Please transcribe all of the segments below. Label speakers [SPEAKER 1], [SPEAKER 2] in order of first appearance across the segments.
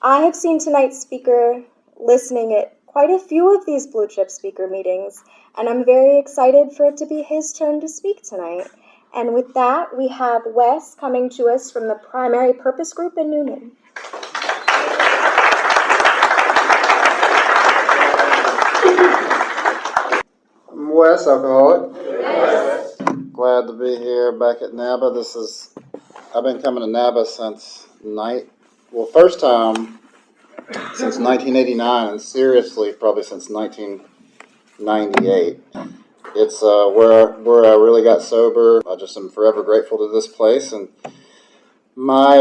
[SPEAKER 1] I have seen tonight's speaker listening at quite a few of these Blue Chip speaker meetings, and I'm very excited for it to be his turn to speak tonight. And with that, we have Wes coming to us from the Primary Purpose Group in Noonan.
[SPEAKER 2] I'm Wes, alcoholic. Yes. Glad to be here back at NABA. I've been coming to NABA since first time since 1989, and seriously probably since 1998. It's where I really got sober. I just am forever grateful to this place. And my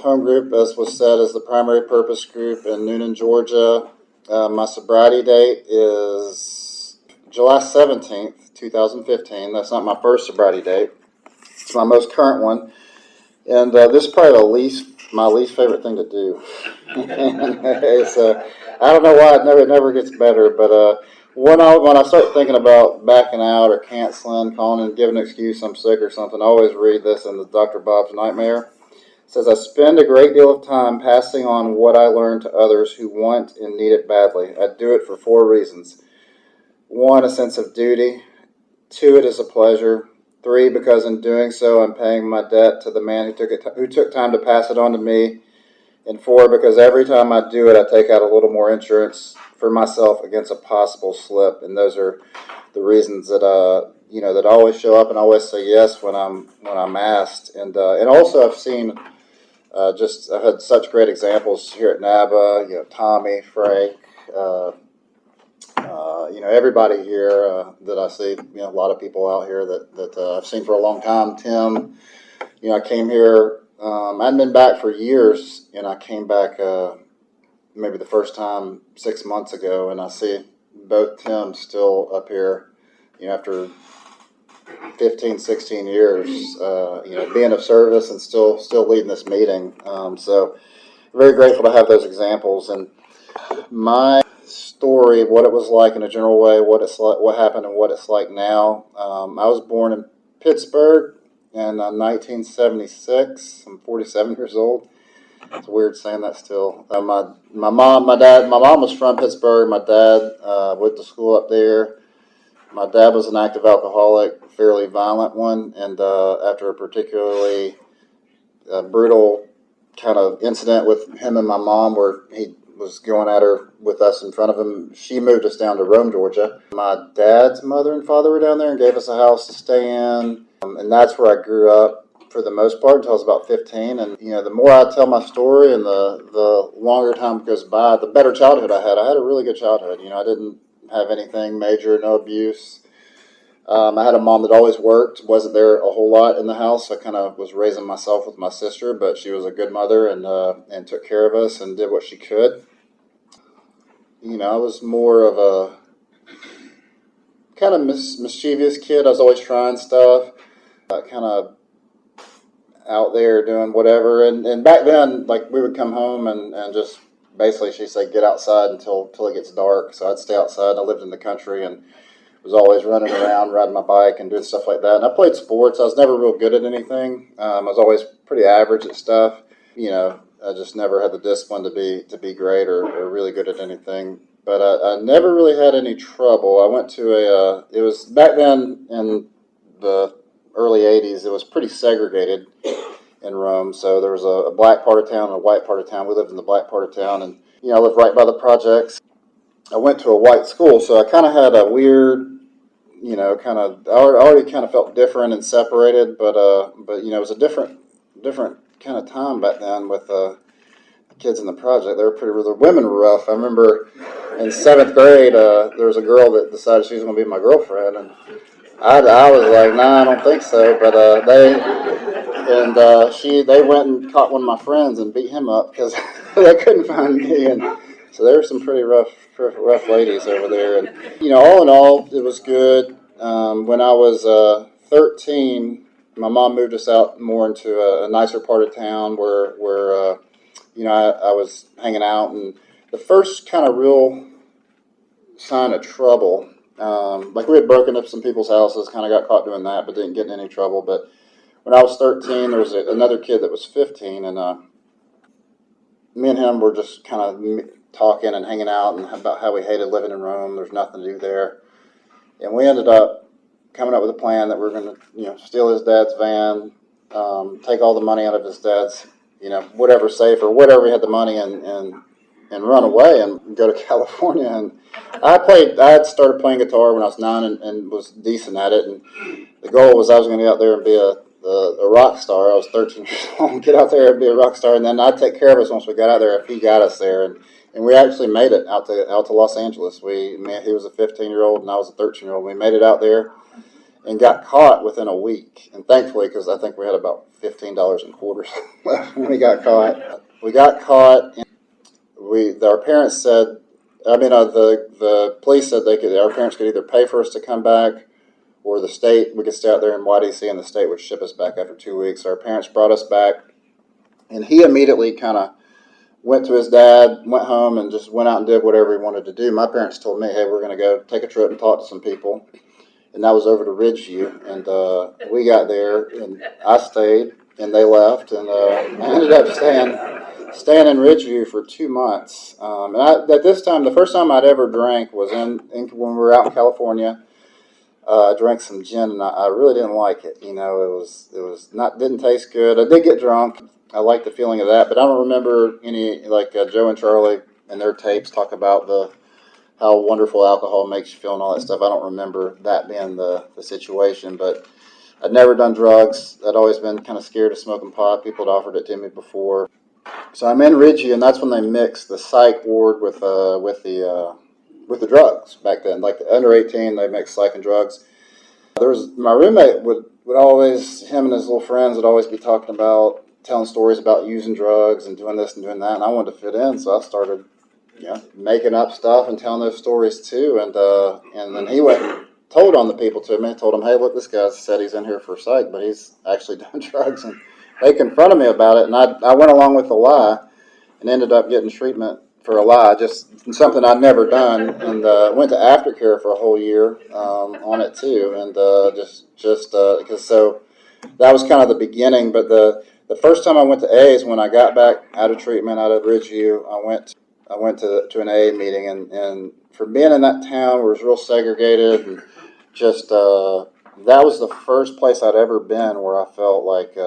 [SPEAKER 2] home group, as was said, is the Primary Purpose Group in Noonan, Georgia. My sobriety date is July 17th, 2015. That's not my first sobriety date. It's my most current one. And this is probably my least favorite thing to do. So I don't know why it never gets better, but when I start thinking about backing out or canceling, calling and giving an excuse I'm sick or something, I always read this in the Dr. Bob's Nightmare. It says, I spend a great deal of time passing on what I learned to others who want and need it badly. I do it for 4 reasons. 1, a sense of duty. 2, it is a pleasure. 3, because in doing so, I'm paying my debt to the man who took time to pass it on to me. And 4, because every time I do it, I take out a little more insurance for myself against a possible slip. And those are the reasons that that I always show up and always say yes when I'm asked. And also I've seen I've had such great examples here at NABA. Tommy, Frank. Everybody here that I see, a lot of people out here that I've seen for a long time. Tim, I came here, I hadn't been back for years, and I came back maybe the first time 6 months ago, and I see both Tims still up here, after 15, 16 years, being of service and still leading this meeting. So very grateful to have those examples. And my story of what it was like in a general way, what happened and what it's like now. I was born in Pittsburgh in 1976. I'm 47 years old. It's weird saying that still. My mom was from Pittsburgh. My dad went to school up there. My dad was an active alcoholic, fairly violent one, and after a particularly brutal kind of incident with him and my mom where he was going at her with us in front of him, she moved us down to Rome, Georgia. My dad's mother and father were down there and gave us a house to stay in, and that's where I grew up for the most part until I was about 15. And the more I tell my story and the longer time goes by, the better childhood I had. I had a really good childhood. I didn't have anything major, no abuse. I had a mom that always worked, wasn't there a whole lot in the house. I kind of was raising myself with my sister, but she was a good mother and took care of us and did what she could. I was more of a kind of mischievous kid. I was always trying stuff, kind of out there doing whatever. And back then, like, we would come home and just basically she'd say, get outside until it gets dark. So I'd stay outside. I lived in the country and was always running around, riding my bike and doing stuff like that. And I played sports. I was never real good at anything. I was always pretty average at stuff. I just never had the discipline to be great or really good at anything. But I never really had any trouble. I went to it was back then in the early 80s, it was pretty segregated in Rome. So there was a black part of town and a white part of town. We lived in the black part of town, and I lived right by the projects. I went to a white school, so I kind of had a weird, I already kind of felt different and separated, but it was a different kind of time back then with the kids in the project. They were the women were rough. I remember in 7th grade, there was a girl that decided she was going to be my girlfriend, and I was like, nah, I don't think so, but they went and caught one of my friends and beat him up because they couldn't find me, and so there were some pretty rough ladies over there. And all in all, it was good. When I was 13, my mom moved us out more into a nicer part of town where I was hanging out. And the first kind of real sign of trouble, like we had broken up some people's houses, kind of got caught doing that, but didn't get in any trouble. But when I was 13, there was another kid that was 15, and me and him were just kind of talking and hanging out and about how we hated living in Rome. There's nothing to do there, and we ended up coming up with a plan that we're going to, steal his dad's van, take all the money out of his dad's, whatever safe or whatever he had the money, and run away and go to California. And I had started playing guitar when I was 9 and was decent at it. And the goal was I was going to get out there and be a rock star. I was 13 years old, get out there and be a rock star, and then I'd take care of us once we got out there if he got us there. And we actually made it out to Los Angeles. He was a 15-year-old and I was a 13-year-old. We made it out there and got caught within a week. And thankfully, because I think we had about $15 in quarters left when we got caught. We got caught, and our parents said, the police said our parents could either pay for us to come back, or the state, we could stay out there in YDC and the state would ship us back after 2 weeks. So our parents brought us back, and he immediately kind of went to his dad, went home, and just went out and did whatever he wanted to do. My parents told me, hey, we're going to go take a trip and talk to some people. And that was over to Ridgeview, and we got there, and I stayed, and they left, and I ended up staying in Ridgeview for 2 months. At this time, the first time I'd ever drank was when we were out in California. I drank some gin, and I really didn't like it. It was not, didn't taste good. I did get drunk. I liked the feeling of that, but I don't remember any, like Joe and Charlie and their tapes talk about how wonderful alcohol makes you feel and all that stuff. I don't remember that being the situation, but I'd never done drugs. I'd always been kind of scared of smoking pot. People had offered it to me before. So I'm in Ridgeview, and that's when they mixed the psych ward with the drugs back then. Like the under 18, they mixed psych and drugs. My roommate would always, him and his little friends would always be talking about, telling stories about using drugs and doing this and doing that, and I wanted to fit in, so I started making up stuff and telling those stories too. And then he went and told on the people to me. Told them, hey, look, this guy said he's in here for psych, but he's actually done drugs. And they confronted me about it, and I went along with the lie and ended up getting treatment for a lie, just something I'd never done, and went to aftercare for a whole year on it too, and because so that was kind of the beginning. But the first time I went to A is when I got back out of treatment out of Ridgeview. I went to an AA meeting, and for being in that town where it was real segregated, and just that was the first place I'd ever been where I felt like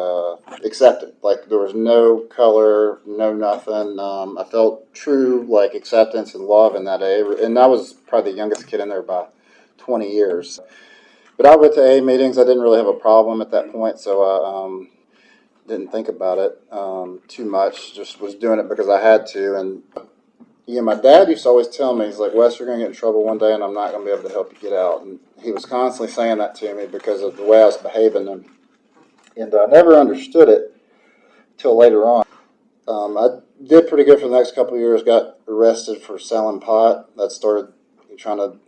[SPEAKER 2] accepted. Like there was no color, no nothing. I felt true like acceptance and love in that AA, and I was probably the youngest kid in there by 20 years. But I went to AA meetings. I didn't really have a problem at that point, so I didn't think about it too much. Just was doing it because I had to. And my dad used to always tell me, he's like, Wes, you're going to get in trouble one day, and I'm not going to be able to help you get out. And he was constantly saying that to me because of the way I was behaving, and I never understood it till later on. I did pretty good for the next couple of years. Got arrested for selling pot. That started trying to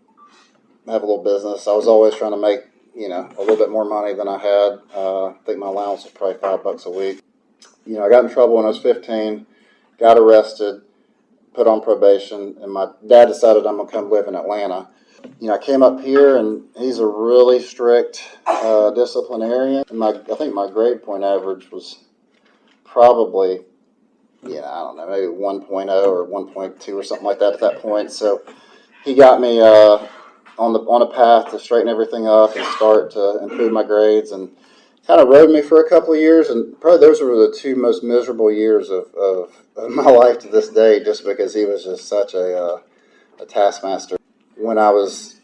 [SPEAKER 2] have a little business. I was always trying to make a little bit more money than I had. I think my allowance was probably $5 a week. I got in trouble when I was 15. Got arrested. Put on probation, and my dad decided I'm going to come live in Atlanta. I came up here, and he's a really strict disciplinarian. And I think my grade point average was probably, I don't know, maybe 1.0 or 1.2 or something like that at that point. So he got me on a path to straighten everything up and start to improve my grades, and kind of rode me for a couple of years, and probably those were the 2 most miserable years of my life to this day, just because he was just such a taskmaster. When I was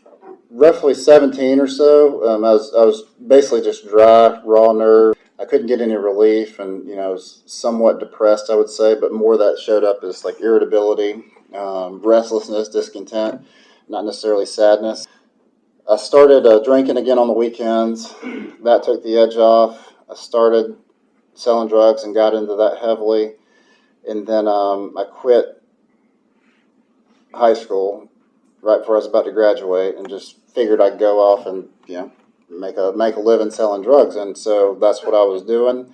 [SPEAKER 2] roughly 17 or so, I was basically just dry, raw nerve. I couldn't get any relief, and I was somewhat depressed, I would say, but more that showed up as like irritability, restlessness, discontent, not necessarily sadness. I started drinking again on the weekends. That took the edge off. I started selling drugs and got into that heavily. And then I quit high school right before I was about to graduate, and just figured I'd go off and make a living selling drugs. And so that's what I was doing.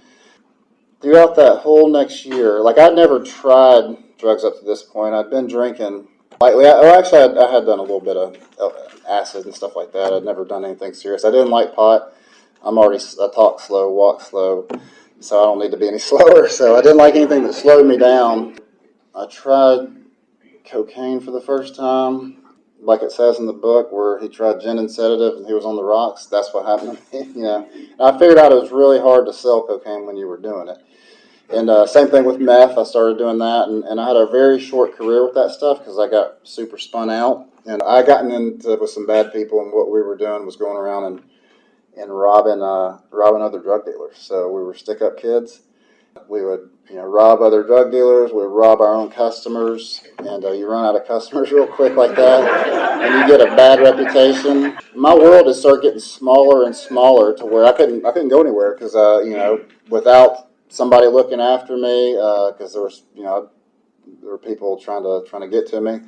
[SPEAKER 2] Throughout that whole next year, like I'd never tried drugs up to this point. I'd been drinking lightly. I had done a little bit of acid and stuff like that. I'd never done anything serious. I didn't like pot. I talk slow, walk slow, so I don't need to be any slower. So I didn't like anything that slowed me down. I tried cocaine for the first time. Like it says in the book, where he tried gin and sedative and he was on the rocks. That's what happened to me. And I figured out it was really hard to sell cocaine when you were doing it. And same thing with meth. I started doing that, and I had a very short career with that stuff because I got super spun out. And I gotten into with some bad people, and what we were doing was going around and robbing other drug dealers. So we were stick up kids. We would rob other drug dealers. We would rob our own customers, and you run out of customers real quick like that, and you get a bad reputation. My world had started getting smaller and smaller to where I couldn't go anywhere because without somebody looking after me, because there were people trying to get to me.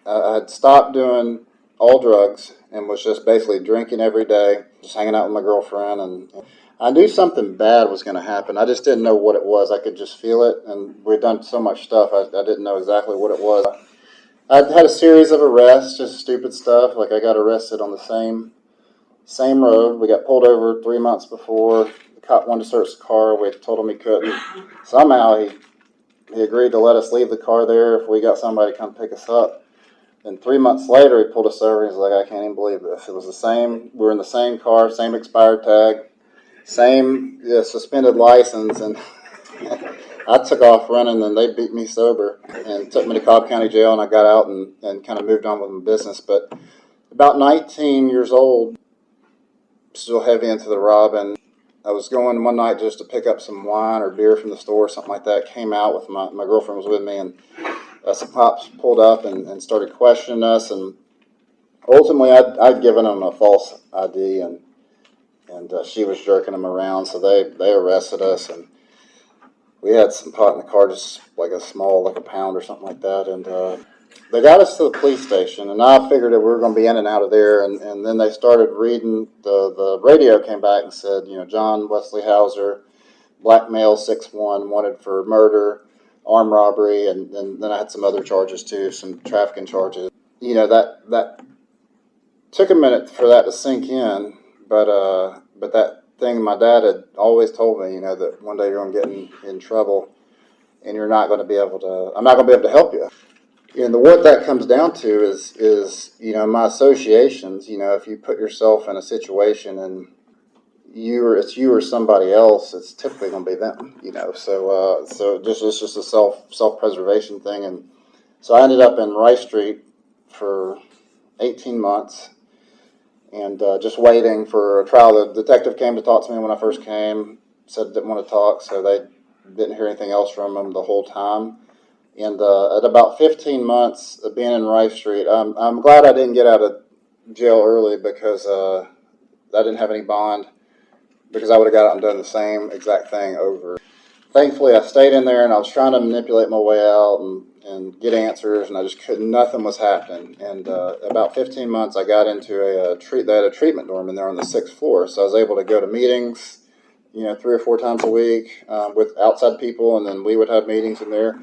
[SPEAKER 2] I had stopped doing all drugs and was just basically drinking every day, just hanging out with my girlfriend, and I knew something bad was going to happen. I just didn't know what it was. I could just feel it, and we'd done so much stuff, I didn't know exactly what it was. I had a series of arrests, just stupid stuff. Like I got arrested on the same road. We got pulled over 3 months before. The cop wanted to search the car. We told him he couldn't. Somehow he agreed to let us leave the car there if we got somebody to come pick us up. And 3 months later, he pulled us over and he's like, I can't even believe this. It was the same. We were in the same car, same expired tag, same suspended license. And I took off running and they beat me sober and took me to Cobb County Jail. And I got out and kind of moved on with my business. But about 19 years old, still heavy into the robbing. I was going one night just to pick up some wine or beer from the store or something like that. Came out with my girlfriend was with me, and some cops pulled up and started questioning us. And ultimately, I'd given them a false ID, and she was jerking them around. So they arrested us, and we had some pot in the car, just like like a pound or something like that. And they got us to the police station, and I figured that we were going to be in and out of there. And then they started reading, the radio came back and said, John Wesley Hauser, black male, 6'1", wanted for murder, armed robbery, and then I had some other charges too, some trafficking charges. That took a minute for that to sink in, but that thing my dad had always told me, that one day you're going to get in trouble, and you're not going to be able to. I'm not going to be able to help you. And what that comes down to is my associations. If you put yourself in a situation and it's you or somebody else, it's typically going to be them. So it's just a self preservation thing. And so I ended up in Rice Street for 18 months. And just waiting for a trial. The detective came to talk to me when I first came, said didn't want to talk, so they didn't hear anything else from him the whole time. And at about 15 months of being in Rice Street, I'm glad I didn't get out of jail early because I didn't have any bond, because I would have got out and done the same exact thing over. Thankfully, I stayed in there, and I was trying to manipulate my way out and get answers, and I just couldn't. Nothing was happening. And about 15 months, I got into they had a treatment dorm in there on the 6th floor, so I was able to go to meetings, 3 or 4 times a week with outside people, and then we would have meetings in there.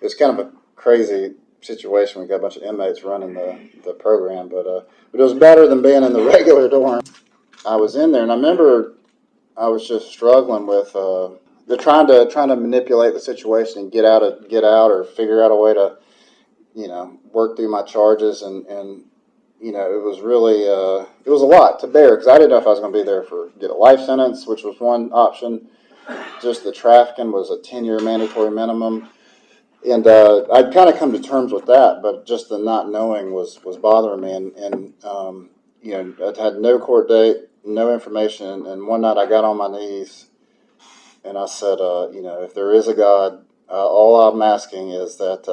[SPEAKER 2] It was kind of a crazy situation. We got a bunch of inmates running the program, but it was better than being in the regular dorm. I was in there, and I remember I was just struggling with. They're trying to manipulate the situation and get out or figure out a way to, work through my charges, and it was really it was a lot to bear because I didn't know if I was going to be there for get a life sentence, which was one option. Just the trafficking was a 10-year mandatory minimum, and I'd kind of come to terms with that, but just the not knowing was bothering me, and I had no court date, no information, and one night I got on my knees. And I said, if there is a God, all I'm asking is that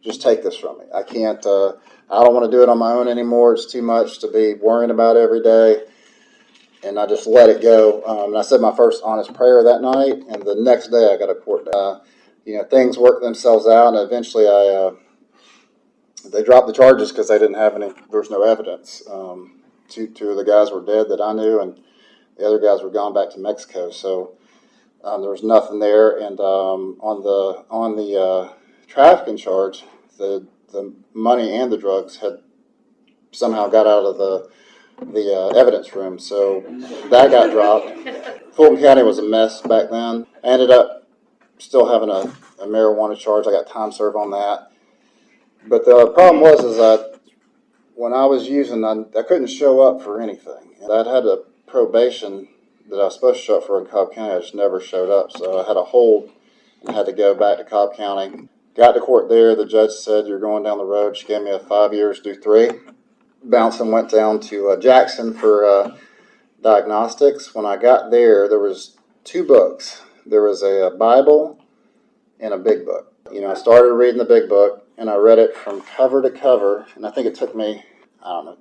[SPEAKER 2] just take this from me. I can't, I don't want to do it on my own anymore. It's too much to be worrying about every day. And I just let it go. And I said my first honest prayer that night. And the next day I got a court date. Things worked themselves out. And eventually they dropped the charges because they didn't have there was no evidence. Two of the guys were dead that I knew, and the other guys were gone back to Mexico. So there was nothing there, and on the trafficking charge, the money and the drugs had somehow got out of the evidence room. So that got dropped. Fulton County was a mess back then. I ended up still having a marijuana charge. I got time served on that. But the problem was is that when I was using, I couldn't show up for anything. I'd had a probation that I was supposed to show up for in Cobb County. I just never showed up. So I had a hold and had to go back to Cobb County. Got to court there. The judge said, "You're going down the road." She gave me a 5 years, do 3. Bounced and went down to Jackson for diagnostics. When I got there, there was 2 books. There was a Bible and a big book. I started reading the big book, and I read it from cover to cover, and I think it took me,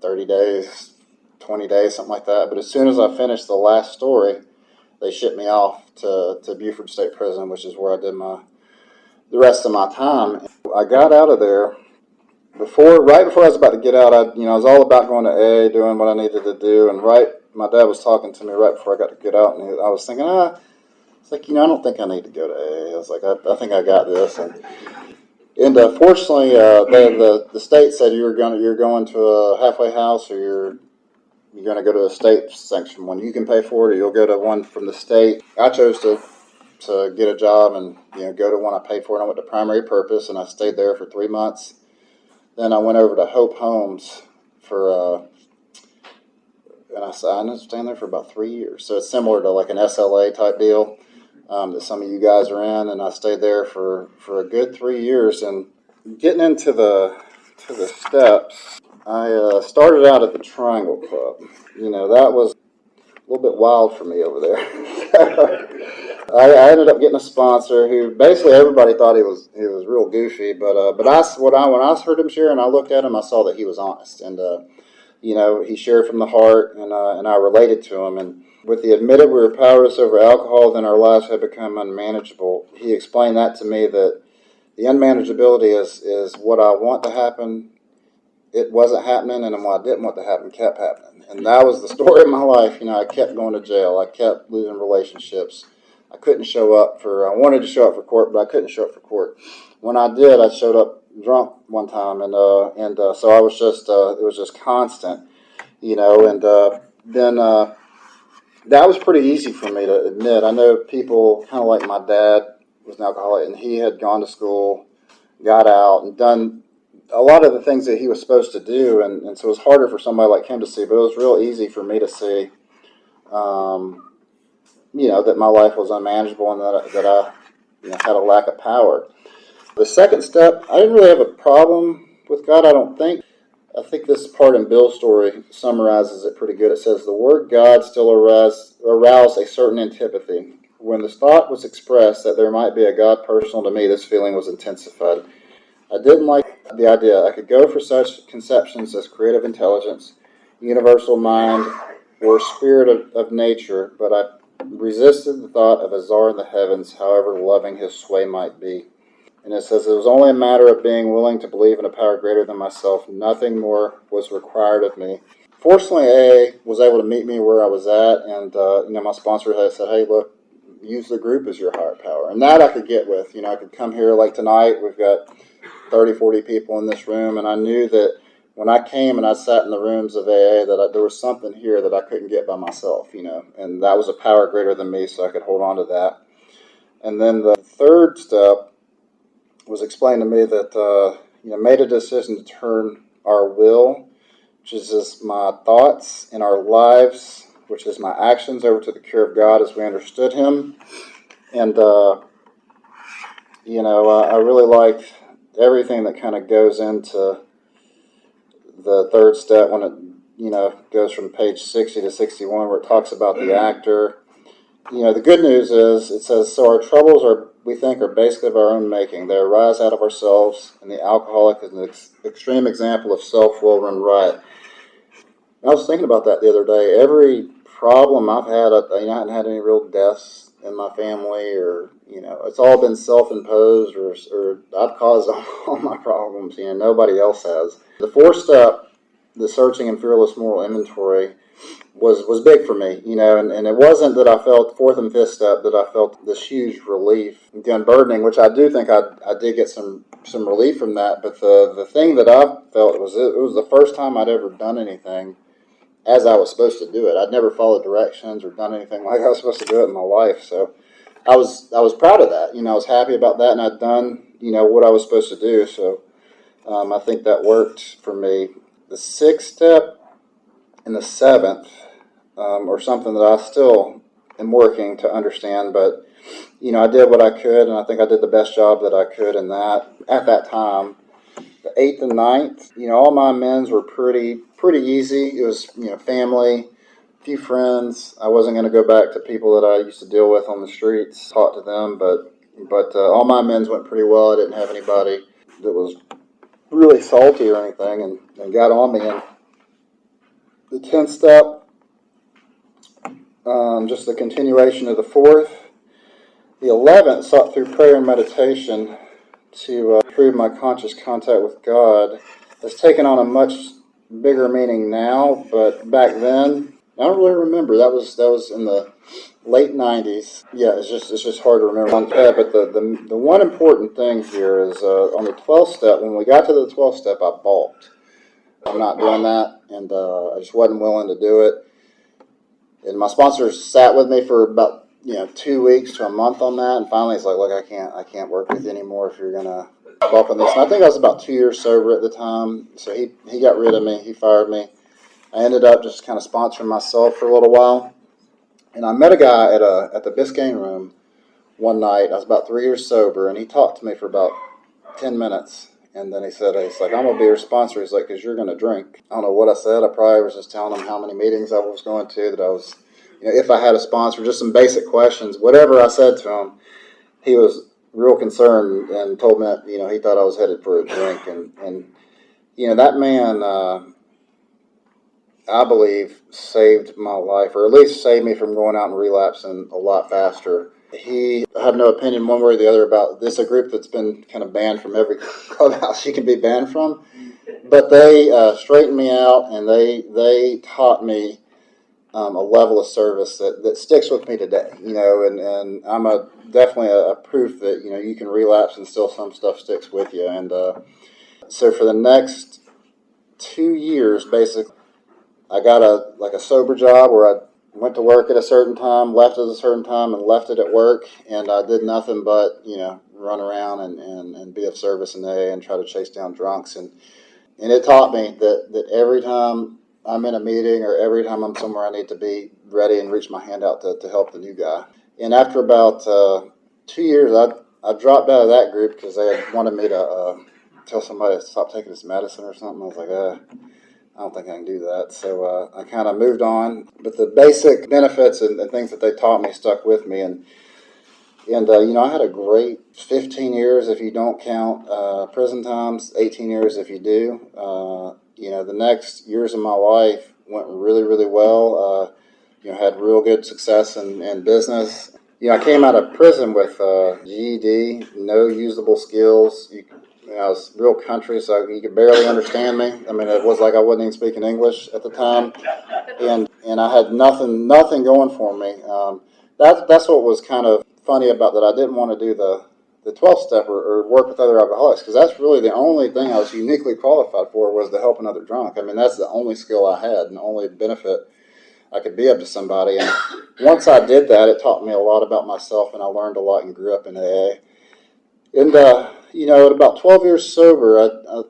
[SPEAKER 2] 30 days, 20 days, something like that. But as soon as I finished the last story, they shipped me off to Beaufort State Prison, which is where I did the rest of my time. I got out of there right before I was about to get out. I was all about going to AA, doing what I needed to do, and my dad was talking to me right before I got to get out, and I was thinking, it's like, I don't think I need to go to AA. I was like, I think I got this, and fortunately, the state said you're going to a halfway house, or you're going to go to a state sanctioned one. You can pay for it, or you'll go to one from the state. I chose to get a job and go to one I paid for, and I went to Primary Purpose, and I stayed there for 3 months. Then I went over to Hope Homes and I ended up staying there for about 3 years. So it's similar to like an SLA type deal that some of you guys are in, and I stayed there for a good 3 years. And getting into the steps, I started out at the Triangle Club. That was a little bit wild for me over there. I ended up getting a sponsor who basically everybody thought he was real goofy, but when I heard him share and I looked at him, I saw that he was honest, and he shared from the heart, and I related to him. And with the admitted we were powerless over alcohol, then our lives had become unmanageable. He explained that to me, that the unmanageability is what I want to happen. It wasn't happening, and what I didn't want to happen kept happening. And that was the story of my life. I kept going to jail. I kept losing relationships. I couldn't show up I wanted to show up for court, but I couldn't show up for court. When I did, I showed up drunk one time, and so I was just, it was just constant, and then that was pretty easy for me to admit. I know people kind of like my dad was an alcoholic, and he had gone to school, got out, and done a lot of the things that he was supposed to do, and so it was harder for somebody like him to see, but it was real easy for me to see, that my life was unmanageable, and that I had a lack of power. The second step, I didn't really have a problem with God, I don't think. I think this part in Bill's story summarizes it pretty good. It says, the word God still aroused a certain antipathy. When the thought was expressed that there might be a God personal to me, this feeling was intensified. I didn't like the idea I could go for such conceptions as creative intelligence, universal mind, or spirit of nature, but I resisted the thought of a czar in the heavens, however loving his sway might be. And it says, it was only a matter of being willing to believe in a power greater than myself. Nothing more was required of me. Fortunately, AA was able to meet me where I was at, and my sponsor had said, hey, look, use the group as your higher power. And that I could get with. I could come here like tonight. We've got 30, 40 people in this room, and I knew that when I came and I sat in the rooms of AA, that there was something here that I couldn't get by myself, and that was a power greater than me, so I could hold on to that. And then the third step was explained to me that, made a decision to turn our will, which is just my thoughts, and our lives, which is my actions, over to the care of God as we understood Him. And, I really liked everything that kind of goes into the third step when it, goes from page 60 to 61, where it talks about the actor. The good news is, it says, so our troubles we think, are basically of our own making. They arise out of ourselves, and the alcoholic is an extreme example of self-will run riot. And I was thinking about that the other day. Every problem I've had, I haven't had any real deaths in my family, or, it's all been self-imposed, or I've caused all my problems. Nobody else has. The fourth step, the searching and fearless moral inventory, was big for me, and it wasn't that I felt, fourth and fifth step, that I felt this huge relief, unburdening, which I do think I did get some relief from that. But the thing that I felt was, it was the first time I'd ever done anything as I was supposed to do it. I'd never followed directions or done anything like I was supposed to do it in my life. So I was proud of that. I was happy about that, and I'd done what I was supposed to do. So I think that worked for me. The sixth step and the seventh are something that I still am working to understand, but I did what I could, and I think I did the best job that I could in that at that time. The eighth and ninth, all my amends were pretty easy. It was family, a few friends. I wasn't going to go back to people that I used to deal with on the streets, talk to them, but all my amends went pretty well. I didn't have anybody that was really salty or anything, and got on me. And the 10th step, just the continuation of the fourth. The 11th, sought through prayer and meditation to improve my conscious contact with God, has taken on a much bigger meaning now, but back then, I don't really remember. That was in the late 90s. Yeah, it's just hard to remember. But the one important thing here is on the 12th step, when we got to the 12th step, I balked. I'm not doing that, and I just wasn't willing to do it. And my sponsor sat with me for about 2 weeks to a month on that, and finally he's like, "Look, I can't work with you anymore if you're gonna balk on this." And I think I was about 2 years sober at the time, so he got rid of me. He fired me. I ended up just kind of sponsoring myself for a little while, and I met a guy at the Biscayne Room one night. I was about 3 years sober, and he talked to me for about 10 minutes. And then he's like, "I'm going to be your sponsor." He's like, "Because you're going to drink." I don't know what I said. I probably was just telling him how many meetings I was going to, that I was, if I had a sponsor, just some basic questions. Whatever I said to him, he was real concerned and told me that, he thought I was headed for a drink. And that man, I believe, saved my life, or at least saved me from going out and relapsing a lot faster. I have no opinion one way or the other about this, a group that's been kind of banned from every clubhouse you can be banned from. But they straightened me out, and they taught me a level of service that sticks with me today. And I'm definitely a proof that, you can relapse and still some stuff sticks with you. And so for the next 2 years, basically, I got a sober job where I went to work at a certain time, left at a certain time, and left it at work, and I did nothing but run around and be of service in AA and try to chase down drunks, and it taught me that every time I'm in a meeting or every time I'm somewhere, I need to be ready and reach my hand out to help the new guy. And after about 2 years, I dropped out of that group because they had wanted me to tell somebody to stop taking this medicine or something. I was like, I don't think I can do that. So I kind of moved on. But the basic benefits and things that they taught me stuck with me. And I had a great 15 years if you don't count prison times, 18 years if you do. The next years of my life went really, really well. Had real good success in business. I came out of prison with GED, no usable skills. I was real country, so you could barely understand me. I mean, it was like I wasn't even speaking English at the time, and I had nothing going for me. That's what was kind of funny about that. I didn't want to do the 12th step or work with other alcoholics, because that's really the only thing I was uniquely qualified for, was to help another drunk. I mean, that's the only skill I had and the only benefit I could be up to somebody. And once I did that, it taught me a lot about myself, and I learned a lot and grew up in AA. And, at about 12 years sober, I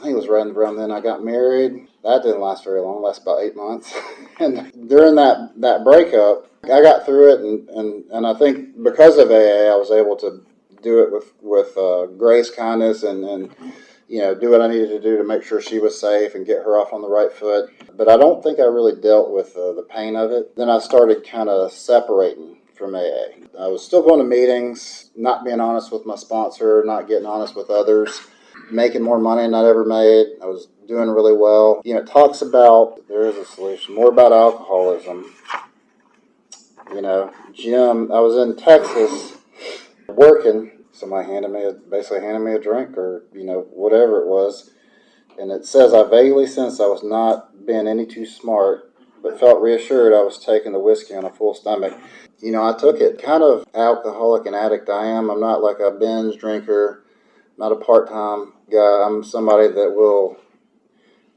[SPEAKER 2] think it was right around then, I got married. That didn't last very long, lasted about 8 months. And during that breakup, I got through it, and I think because of AA, I was able to do it with grace, kindness, and do what I needed to do to make sure she was safe and get her off on the right foot. But I don't think I really dealt with the pain of it. Then I started kind of separating from AA. I was still going to meetings, not being honest with my sponsor, not getting honest with others, making more money than I'd ever made. I was doing really well. It talks about there is a solution, more about alcoholism. Jim, I was in Texas working. Somebody basically handed me a drink, or whatever it was, and it says, "I vaguely sensed I was not being any too smart, but felt reassured I was taking the whiskey on a full stomach." I took it. Kind of alcoholic and addict I am. I'm not like a binge drinker, not a part-time guy. I'm somebody that will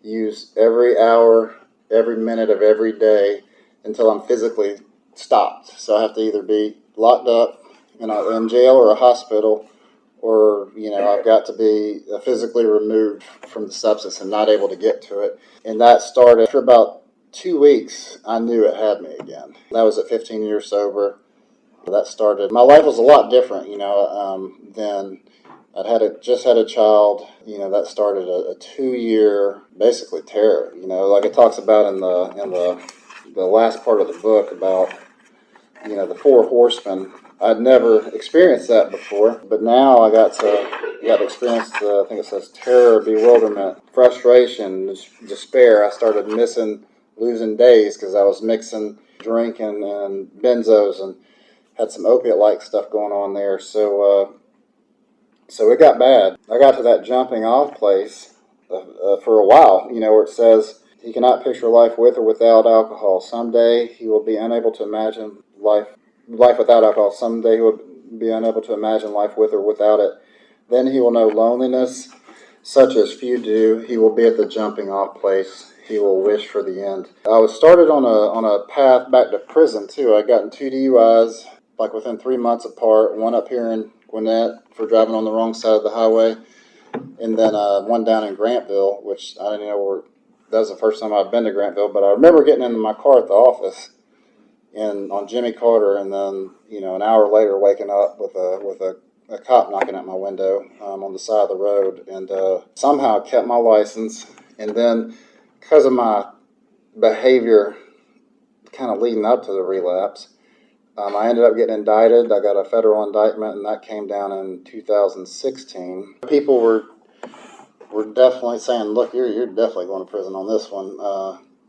[SPEAKER 2] use every hour, every minute of every day until I'm physically stopped. So I have to either be locked up in jail or a hospital, or I've got to be physically removed from the substance and not able to get to it. And that started after about 2 weeks. I knew it had me again. That was at 15 years sober. That started. My life was a lot different, than just had a child. That started a 2 year basically terror. Like it talks about in the last part of the book about the four horsemen. I'd never experienced that before, but now I got to experience I think it says terror, bewilderment, frustration, despair. I started losing days because I was mixing drinking and benzos and had some opiate-like stuff going on there. So it got bad. I got to that jumping off place for a while, where it says he cannot picture life with or without alcohol. Someday he will be unable to imagine life without alcohol. Someday he will be unable to imagine life with or without it. Then he will know loneliness, such as few do. He will be at the jumping off place. He will wish for the end. I was started on a path back to prison too. I got in 2 DUIs, like within 3 months apart. One up here in Gwinnett for driving on the wrong side of the highway, and then one down in Grantville, which I didn't know where. That was the first time I'd been to Grantville, but I remember getting into my car at the office on Jimmy Carter, and then an hour later waking up with a cop knocking at my window on the side of the road, and somehow I kept my license. And then because of my behavior kind of leading up to the relapse, I ended up getting indicted. I got a federal indictment, and that came down in 2016. People were definitely saying, "Look, you're definitely going to prison on this one."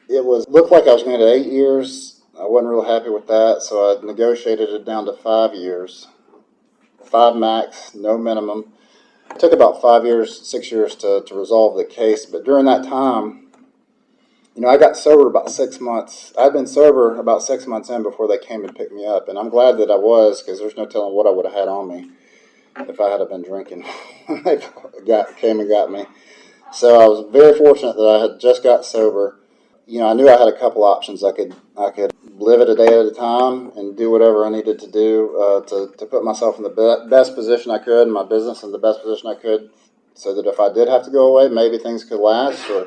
[SPEAKER 2] It looked like I was going to 8 years. I wasn't real happy with that, so I negotiated it down to 5 years, 5 max, no minimum. It took about 5 years, 6 years to resolve the case, but during that time, I got sober about 6 months. I'd been sober about 6 months in before they came and picked me up, and I'm glad that I was, because there's no telling what I would have had on me if I had been drinking when they came and got me. So I was very fortunate that I had just got sober. I knew I had a couple options. I could live it a day at a time and do whatever I needed to do to put myself in the best position I could, and my business in the best position I could, so that if I did have to go away, maybe things could last, or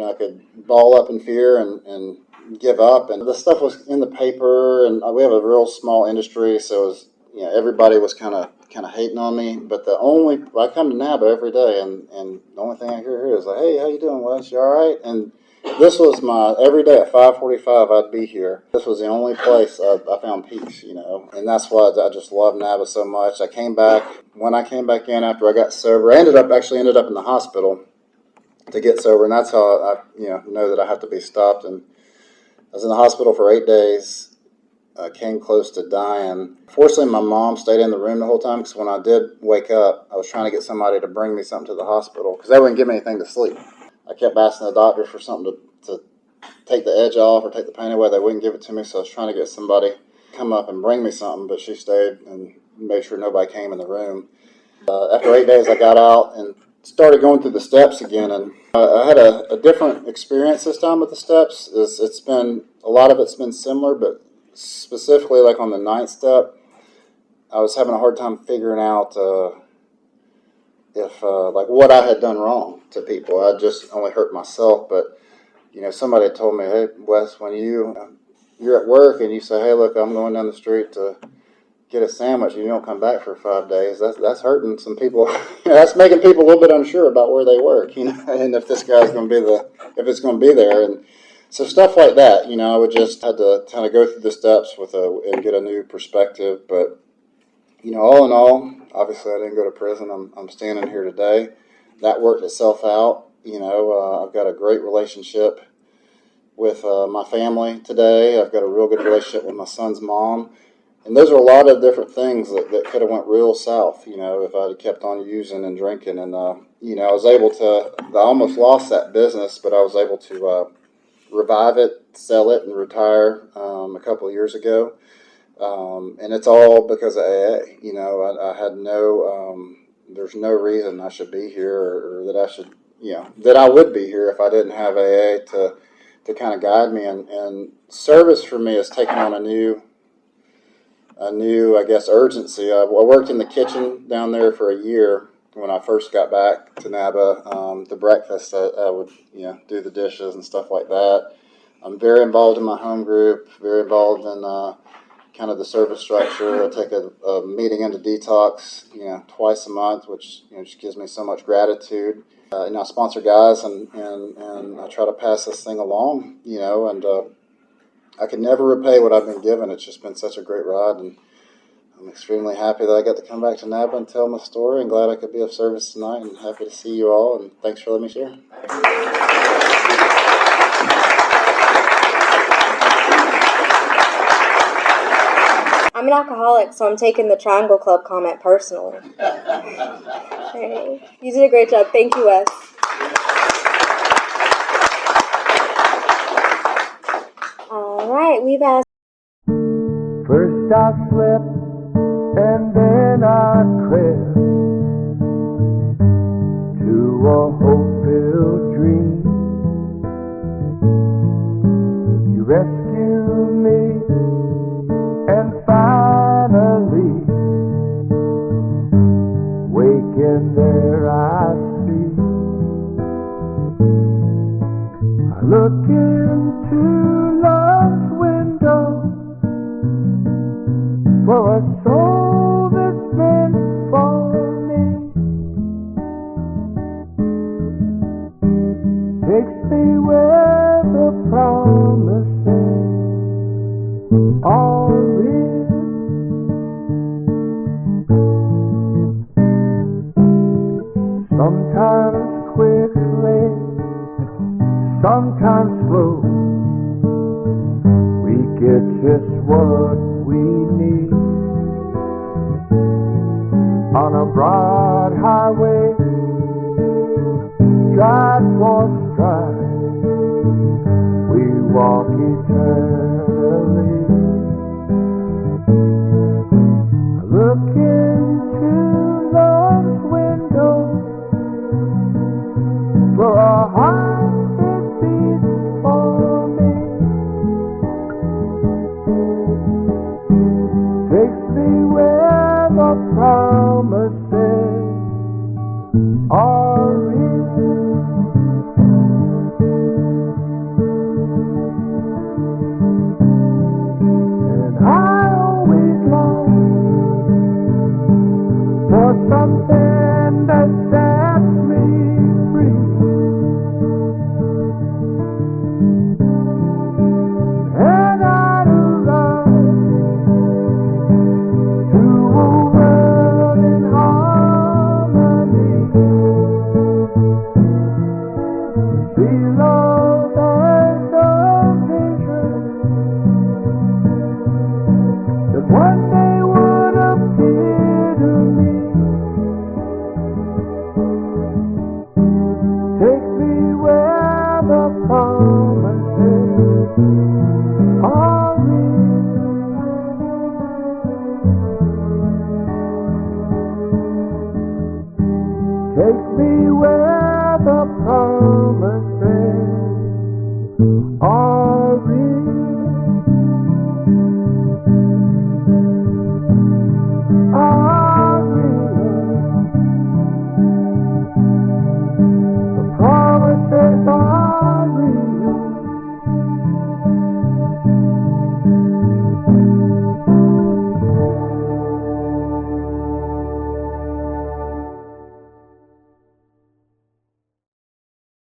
[SPEAKER 2] I could ball up in fear and give up. And the stuff was in the paper, and we have a real small industry, so it was, everybody was kind of hating on me. But I come to NABA every day, and the only thing I hear here is like, "Hey, how you doing, Wes? You all right?" And this was my every day at 5:45. I'd be here. This was the only place I found peace, and that's why I just love NABA so much. I came back when I came back in after I got sober. I ended up in the hospital to get sober, and that's how I know that I have to be stopped. And I was in the hospital for 8 days. I came close to dying. Fortunately, my mom stayed in the room the whole time, because when I did wake up, I was trying to get somebody to bring me something to the hospital, because they wouldn't give me anything to sleep. I kept asking the doctor for something to take the edge off or take the pain away. They wouldn't give it to me, so I was trying to get somebody to come up and bring me something, but she stayed and made sure nobody came in the room. After 8 days, I got out and started going through the steps again, and I had a different experience this time with the steps. A lot of it's been similar, but specifically like on the 9th step, I was having a hard time figuring out if like what I had done wrong to people. I just only hurt myself, but somebody told me, "Hey, Wes, when you're at work and you say, 'Hey, look, I'm going down the street to get a sandwich,' and you don't come back for 5 days, that's hurting some people." That's making people a little bit unsure about where they work, and if this guy's going to if it's going to be there. And so stuff like that, I would just had to kind of go through the steps and get a new perspective. But all in all, obviously I didn't go to prison. I'm standing here today. That worked itself out. I've got a great relationship with my family today. I've got a real good relationship with my son's mom. And those are a lot of different things that could have went real south, if I had kept on using and drinking. And, I was able to, I almost lost that business, but I was able to revive it, sell it, and retire a couple of years ago. And it's all because of AA. I had there's no reason I should be here, or that I should, that I would be here if I didn't have AA to to kind of guide me. And service for me has taken on a new, I guess, urgency. I worked in the kitchen down there for a year when I first got back to NABA. The breakfast, I would, do the dishes and stuff like that. I'm very involved in my home group, very involved in kind of the service structure. I take a meeting into detox, twice a month, which just gives me so much gratitude. I sponsor guys, and I try to pass this thing along, and I can never repay what I've been given. It's just been such a great ride, and I'm extremely happy that I got to come back to NABA and tell my story, and glad I could be of service tonight, and happy to see you all, and thanks for letting me share.
[SPEAKER 1] I'm an alcoholic, so I'm taking the Triangle Club comment personally. Hey, you did a great job. Thank you, Wes. All right, we've asked.
[SPEAKER 3] First I slept, and then I crept to a hope-filled dream. You rescued me, and finally, waking there I see. I look into love's window for a soul that's meant for me. Takes me where the promises are written. Sometimes quickly, sometimes slow, we get just what we need. On a broad highway, stride for stride, we walk eternally. I look into love's window for a heart that beats for me. Takes me where the promises are real. And I always long for something that sets me free. And I'd run to a world in harmony. See love as a vision that one day would appear to me. Take me where the promises are real. Take me where the promises